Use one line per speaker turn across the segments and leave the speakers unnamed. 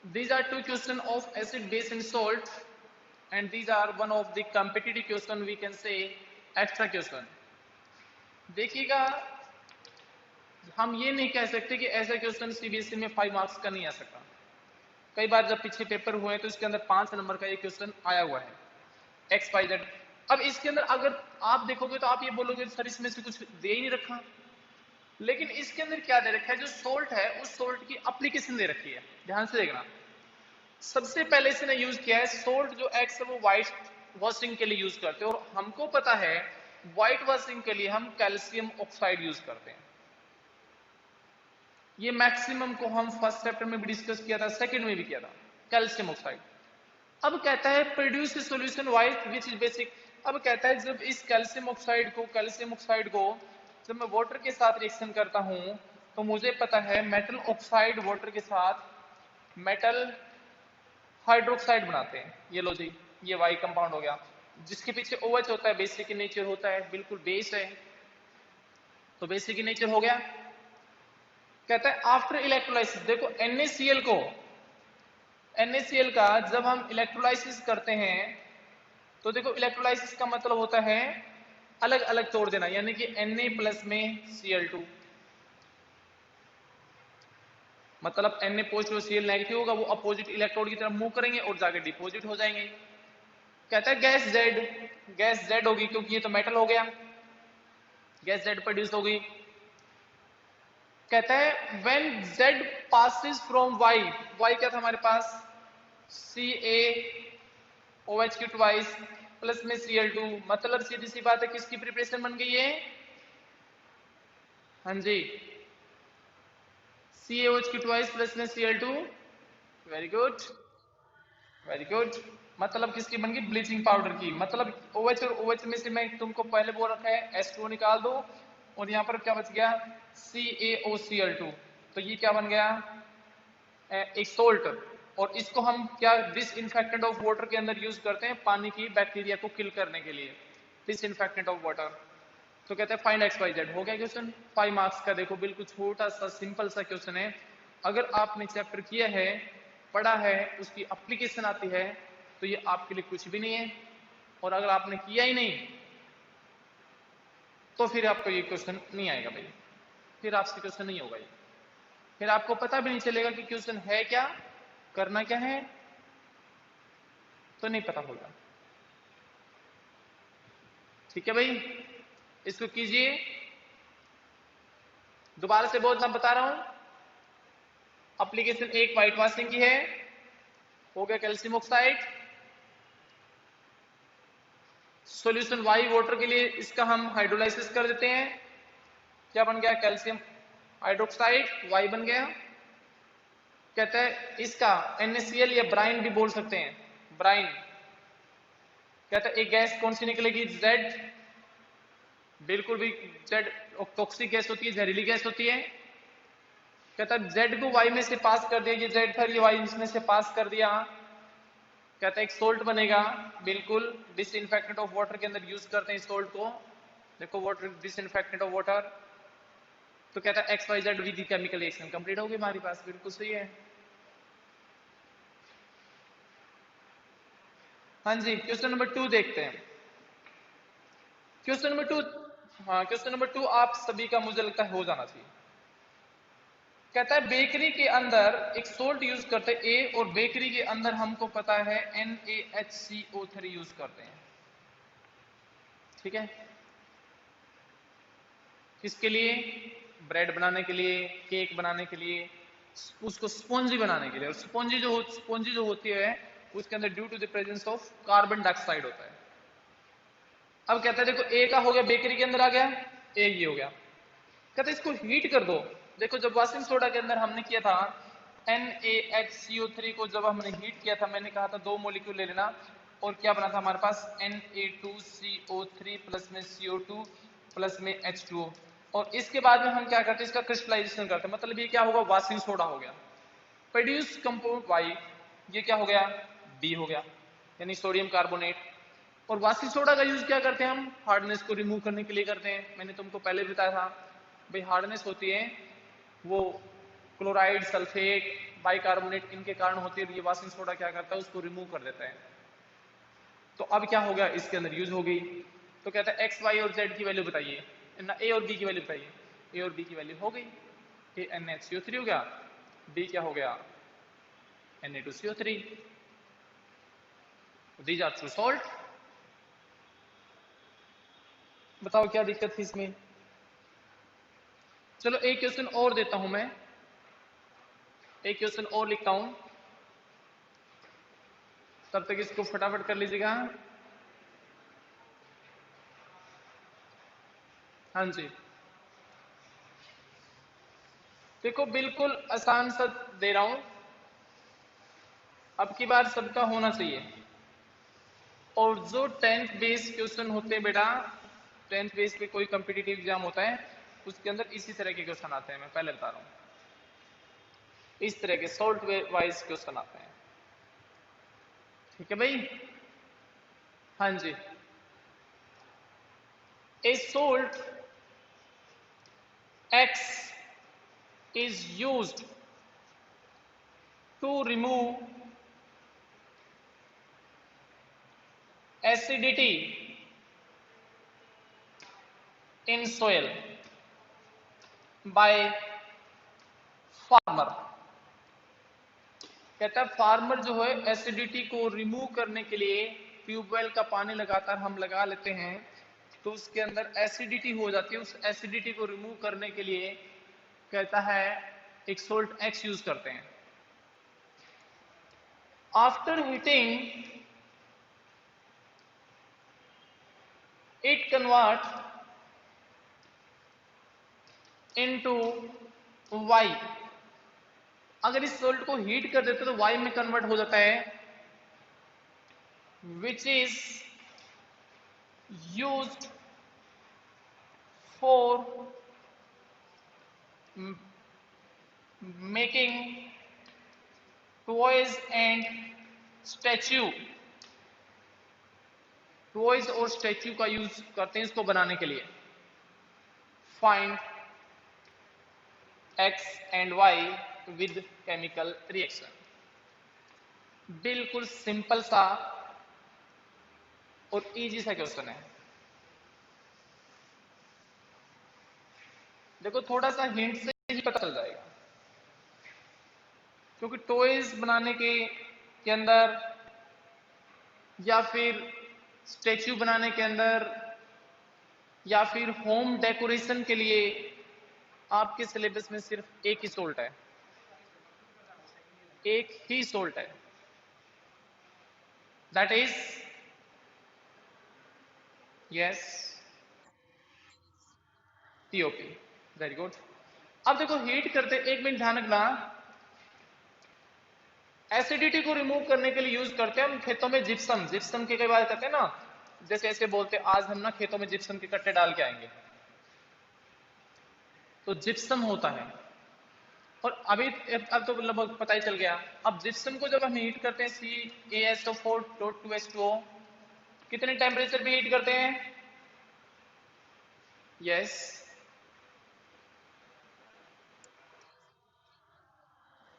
These are two questions of acid, base and salt, and these are one of the competitive question, we can say extra question. देखिएगा, हम ये नहीं कह सकते कि ऐसा क्वेश्चन सीबीएसई में 5 मार्क्स का नहीं आ सकता। कई बार जब पीछे पेपर हुए हैं तो इसके अंदर 5 नंबर का ये क्वेश्चन आया हुआ है एक्स वाई जेड। अब इसके अंदर अगर आप देखोगे तो आप ये बोलोगे सर इसमें से कुछ दे ही नहीं रखा, लेकिन इसके अंदर क्या दे रखा है, जो सोल्ट है उस सोल्ट की एप्लीकेशन दे रखी है। ध्यान से देखना, सबसे पहले इसने यूज किया है सोल्ट जो एक्स है वो व्हाइट वॉशिंग के लिए यूज करते हैं, और हमको पता है व्हाइट वॉशिंग के लिए हम कैल्शियम ऑक्साइड यूज करते हैं। ये मैक्सिमम को हम फर्स्ट चैप्टर में भी डिस्कस किया था, सेकंड में भी किया था, कैल्शियम ऑक्साइड। अब कहता है produce a solution white which is basic. अब कहता है जब इस कैल्शियम ऑक्साइड को जब मैं वाटर के साथ रिएक्शन करता हूं तो मुझे पता है मेटल ऑक्साइड वाटर के साथ मेटल हाइड्रोक्साइड बनाते हैं। ये लो जी, ये वाई कंपाउंड हो गया, जिसके पीछे OH होता है, बेसिक इन नेचर होता है, बिल्कुल बेस है, तो बेसिक इन नेचर हो गया। कहता है आफ्टर इलेक्ट्रोलाइसिस, देखो NaCl का जब हम इलेक्ट्रोलाइसिस करते हैं तो देखो इलेक्ट्रोलाइसिस का मतलब होता है अलग अलग तोड़ देना, यानी कि Na प्लस में Cl2, मतलब Na पॉजिटिव Cl नेगेटिव होगा, वो अपोजिट इलेक्ट्रोड की तरफ मूव करेंगे और जाके डिपोजिट हो जाएंगे। कहता है गैस Z होगी, क्योंकि ये तो मेटल हो गया, गैस Z प्रोड्यूस होगी। कहता है when Z passes from Y क्या था हमारे पास, CaOH की ट्वाइस प्लस में Cl2, मतलब सीधी सी बात है किसकी प्रिपरेशन बन गई है, हाँ जी, CaOH की ट्वाइस प्लस में Cl2, वेरी गुड। मतलब किसकी बन गई, ब्लीचिंग पाउडर की। मतलब OH और OH में से मैं तुमको पहले बोल रखा है H2O निकाल दो, और यहाँ पर क्या बच गया, CaOCl2, तो ये क्या बन गया, एक सोल्ट। और इसको हम क्या डिसइंफेक्टेंट ऑफ वाटर के अंदर यूज करते हैं, पानी की बैक्टीरिया को किल करने के लिए, डिसइंफेक्टेंट ऑफ वाटर। तो कहते हैं फाइंड एक्स वाई जेड। हो गया क्वेश्चन 5 मार्क्स का। देखो बिल्कुल छोटा सा सिंपल सा क्वेश्चन है, अगर आपने चैप्टर किया है, पढ़ा है, उसकी एप्लीकेशन आती है तो ये आपके लिए कुछ भी नहीं है, और अगर आपने किया ही नहीं तो फिर आपको ये क्वेश्चन नहीं आएगा भाई, फिर आपसे क्वेश्चन नहीं होगा ये, फिर आपको पता भी नहीं चलेगा कि क्वेश्चन है क्या, करना क्या है, तो नहीं पता होगा। ठीक है भाई, इसको कीजिए, दोबारा से बहुत मैं बता रहा हूं। एप्लीकेशन एक व्हाइट वॉशिंग की है, हो गया calcium oxide. Solution Y water के लिए इसका हम हाइड्रोलाइसिस कर देते हैं, क्या बन गया, कैल्शियम हाइड्रोक्साइड, वाई बन गया। कहता है इसका NaCl या ब्राइन भी बोल सकते हैं, ब्राइन। कहता है एक गैस कौन सी निकलेगी, Z, बिल्कुल भी Z टॉक्सिक गैस होती है, जहरीली गैस होती है। कहता है Z को Y में से पास कर दिया, ये Z था, ये Y इसमें से पास कर दिया। कहता है एक सोल्ट बनेगा, बिल्कुल डिसइंफेक्टेंट ऑफ वाटर के अंदर यूज करते हैं सोल्ट को, देखो वाटर डिसइंफेक्टेंट ऑफ वाटर। तो कहता है XYZ with chemical reaction complete होगी हमारे पास, बिल्कुल सही है। हाँ जी, क्वेश्चन नंबर 2 देखते हैं। क्वेश्चन नंबर 2, हाँ क्वेश्चन नंबर 2 आप सभी का मुझे लगता है हो जाना चाहिए। कहता है बेकरी के अंदर एक सोल्ट यूज करते हैं A, और बेकरी के अंदर हमको पता है NaHCO3 यूज करते हैं। ठीक है, किसके लिए, ब्रेड बनाने के लिए, केक बनाने के लिए, उसको स्पॉन्जी बनाने के लिए। और स्पॉन्जी जो होती है उसके अंदर due to the presence of carbon dioxide होता है। अब कहता है देखो ए का हो गया, बेकरी के अंदर आ गया, ए ये हो गया। कहता है इसको हीट कर दो। देखो जब वॉशिंग सोडा के अंदर हमने किया था NaHCO3 को, जब हमने हीट किया था, मैंने कहा था 2 मॉलिक्यूल ले लेना, और क्या बना था हमारे पास, Na2CO3 प्लस में CO2 प्लस में H2O। और इसके बाद में हम क्या करते हैं, इसका क्रिस्टलाइजेशन करते हैं, मतलब ये क्या होगा, वॉशिंग सोडा हो गया। प्रोड्यूस कंपाउंड वाई, ये क्या हो गया, B हो गया, यानी सोडियम कार्बोनेट। और वॉशिंग सोडा का यूज क्या करते हैं हम, हार्डनेस को रिमूव करने के लिए करते हैं। मैंने तुमको पहले भी बताया था भाई, हार्डनेस होती है वो क्लोराइड, सल्फेट, बाइकार्बोनेट इनके कारण होती है, ये वॉशिंग सोडा क्या करता है, उसको रिमूव कर देता है। तो अब क्या हो गया, इसके अंदर यूज हो गई। तो कहता है एक्स वाई और जेड की वैल्यू बताइए, ना ए और बी की वैल्यू बताइए। ए और बी की वैल्यू हो गई, ए NaCO3 हो गया, बी क्या हो गया, Na2CO3। These are true salt. बताओ क्या दिक्कत थी इसमें। चलो एक क्वेश्चन और देता हूं मैं, एक क्वेश्चन और लिखता हूं, तब तक इसको फटाफट कर लीजिएगा। हाँ जी, देखो बिल्कुल आसान सा दे रहा हूं, अब की बार सबका होना चाहिए। और जो 10th बेस क्वेश्चन होते हैं बेटा, 10th बेस पे कोई कॉम्पिटिटिव एग्जाम होता है, उसके अंदर इसी तरह के क्वेश्चन आते हैं, मैं पहले बता रहा हूं, इस तरह के सॉल्ट वाइज क्वेश्चन आते हैं। ठीक है भाई। हाँ जी, ए salt X is used to remove acidity in soil by farmer। कहता है फार्मर जो है एसिडिटी को रिमूव करने के लिए ट्यूबवेल का पानी लगातार हम लगा लेते हैं, तो उसके अंदर एसिडिटी हो जाती है, उस एसिडिटी को रिमूव करने के लिए कहता है एक सोल्ट एक्स यूज करते हैं। After heating it convert into Y. अगर इस सोल्ट को हीट कर देते तो वाई में कन्वर्ट हो जाता है, which is used for making toys and statue. Toys और स्टैच्यू का यूज करते हैं इसको बनाने के लिए। Find X and Y with chemical reaction. बिल्कुल सिंपल सा और इजी सा क्वेश्चन है। देखो थोड़ा सा हिंट से ही पता चल जाएगा, क्योंकि टॉयज बनाने के अंदर या फिर स्टैच्यू बनाने के अंदर या फिर होम डेकोरेशन के लिए आपके सिलेबस में सिर्फ एक ही सोल्ट है, एक ही सोल्ट है, that is yes TOP। Very good. अब देखो हीट करते, एक मिनट ध्यान रखना, एसिडिटी को रिमूव करने के लिए यूज करते हैं हम खेतों में जिप्सम। जिप्सम के कई बार कहते हैं ना, जैसे ऐसे बोलते आज हम ना खेतों में जिप्सम के कट्टे डाल के आएंगे, तो जिप्सम होता है। और अभी अब तो लगभग पता ही चल गया। अब जिप्सम को जब हम हीट करते हैं CaSO4.2H2O, कितने टेम्परेचर पे हीट करते हैं, यस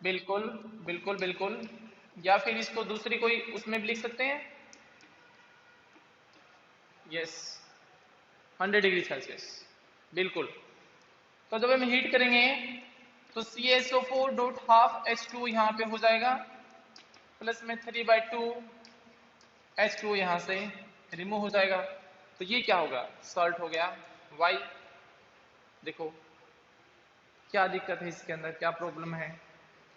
बिल्कुल बिल्कुल बिल्कुल। या फिर इसको दूसरी कोई उसमें भी लिख सकते हैं, यस 100 डिग्री सेल्सियस, बिल्कुल। तो जब हम हीट करेंगे तो CaSO4.12H2 यहाँ पे हो जाएगा, प्लस में 3/2 H2 यहाँ से रिमूव हो जाएगा, तो ये क्या होगा, सॉल्ट हो गया Y। देखो क्या दिक्कत है इसके अंदर, क्या प्रॉब्लम है।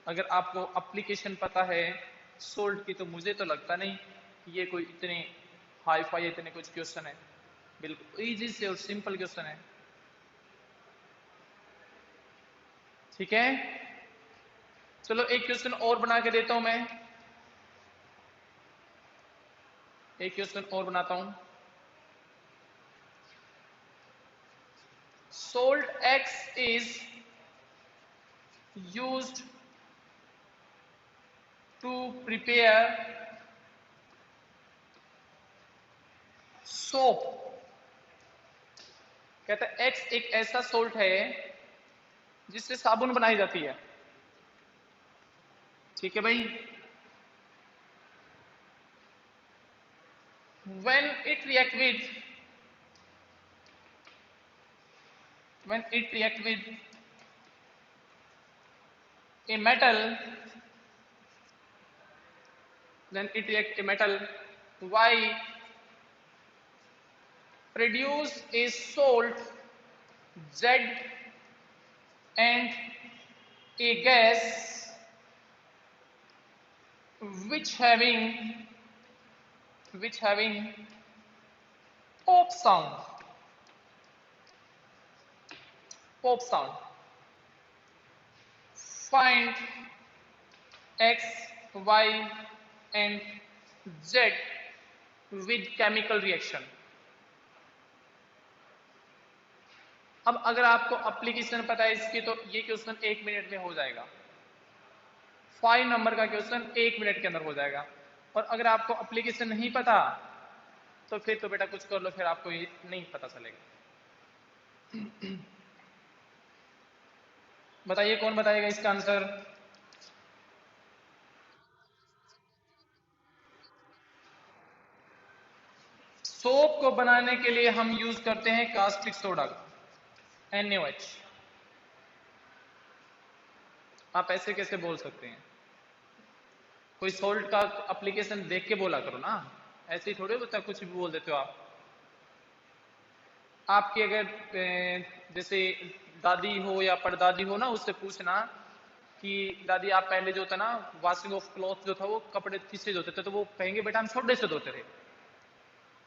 अगर आपको एप्लीकेशन पता है सोल्ट की, तो मुझे तो लगता नहीं कि ये कोई इतने हाई फाई इतने कुछ क्वेश्चन है, बिल्कुल इजी से और सिंपल क्वेश्चन है। ठीक है, चलो एक क्वेश्चन और बना के देता हूं मैं, एक क्वेश्चन और बनाता हूं। Salt X is used to prepare soap. कहता है X एक ऐसा सोल्ट है जिससे साबुन बनाई जाती है। ठीक है भाई। when it react with a metal, then it react a metal, Y produce a salt Z and a gas which having pop sound. Find X, Y and Z with chemical reaction. अब अगर आपको application पता है इसकी तो ये question 1 minute में हो जाएगा। 5 नंबर का क्वेश्चन 1 मिनट के अंदर हो जाएगा। और अगर आपको एप्लीकेशन नहीं पता तो फिर तो बेटा कुछ कर लो, फिर आपको ये नहीं पता चलेगा। बताइए कौन बताएगा इसका आंसर? सोप को बनाने के लिए हम यूज करते हैं कास्टिक सोडा NaOH। आप ऐसे कैसे बोल सकते हैं? कोई सोल्ट का एप्लीकेशन देख के बोला करो ना, ऐसे ही थोड़े होता है कुछ भी बोल देते हो आप। आपकी अगर जैसे दादी हो या परदादी हो ना, उससे पूछना कि दादी आप पहले जो था ना वॉशिंग ऑफ क्लॉथ जो था वो कपड़े किससे धोते थे, तो वो कहेंगे बेटा हम सोडे से धोते थे।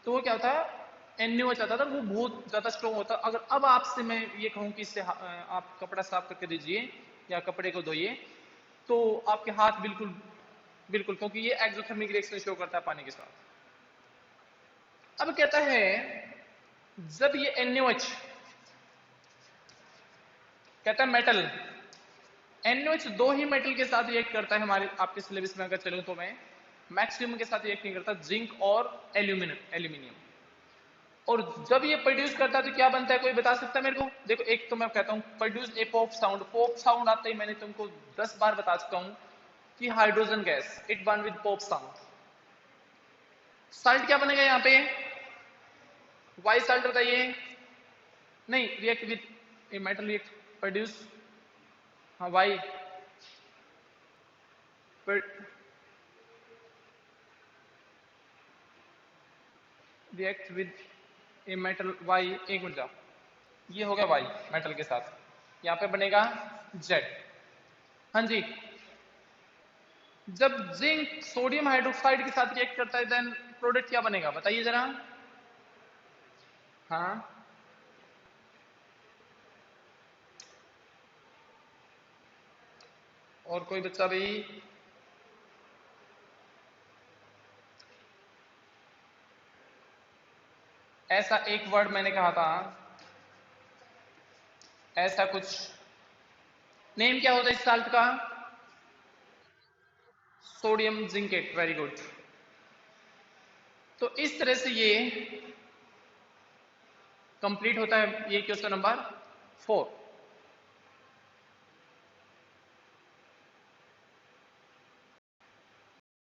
तो वो क्या होता है NaOH आता था, वो बहुत ज्यादा स्ट्रॉन्ग होता। अगर अब आपसे मैं ये कहूं कि इससे आप कपड़ा साफ करके दीजिए या कपड़े को धोइए तो आपके हाथ बिल्कुल बिल्कुल, क्योंकि ये एक्सोथर्मिक रिएक्शन शो करता है पानी के साथ। अब कहता है जब ये NaOH कहता है मेटल, NaOH 2 ही मेटल के साथ रिएक्ट करता है हमारे आपके सिलेबस में अगर चलूं तो मैं मैक्सिमम के साथ रिएक्ट नहीं करता, जिंक और एल्यूमिनियम। और जब ये प्रोड्यूस करता है तो क्या बनता है, कोई बता सकता है मेरे को? देखो एक तो मैं कहता हूं produce a pop sound. Pop sound आते ही मैंने तुमको 10 बार बता चुका हूं कि hydrogen gas it burn with pop sound. Salt क्या बनेगा यहाँ पे? वाई साल्ट बताइए। नहीं, react with a metal react produce, हाँ why react with a metal why. एक मिनट जाओ, ये हो गया वाई मेटल के साथ, यहाँ पे बनेगा जेड। हाँ जी, जब जिंक सोडियम हाइड्रोक्साइड के साथ रिएक्ट करता है देन प्रोडक्ट क्या बनेगा बताइए जरा। हाँ और कोई बच्चा भाई? ऐसा एक वर्ड मैंने कहा था, ऐसा कुछ नेम क्या होता है इस साल्ट का? Sodium zincate. Very good. तो इस तरह से ये कंप्लीट होता है ये क्वेश्चन नंबर 4।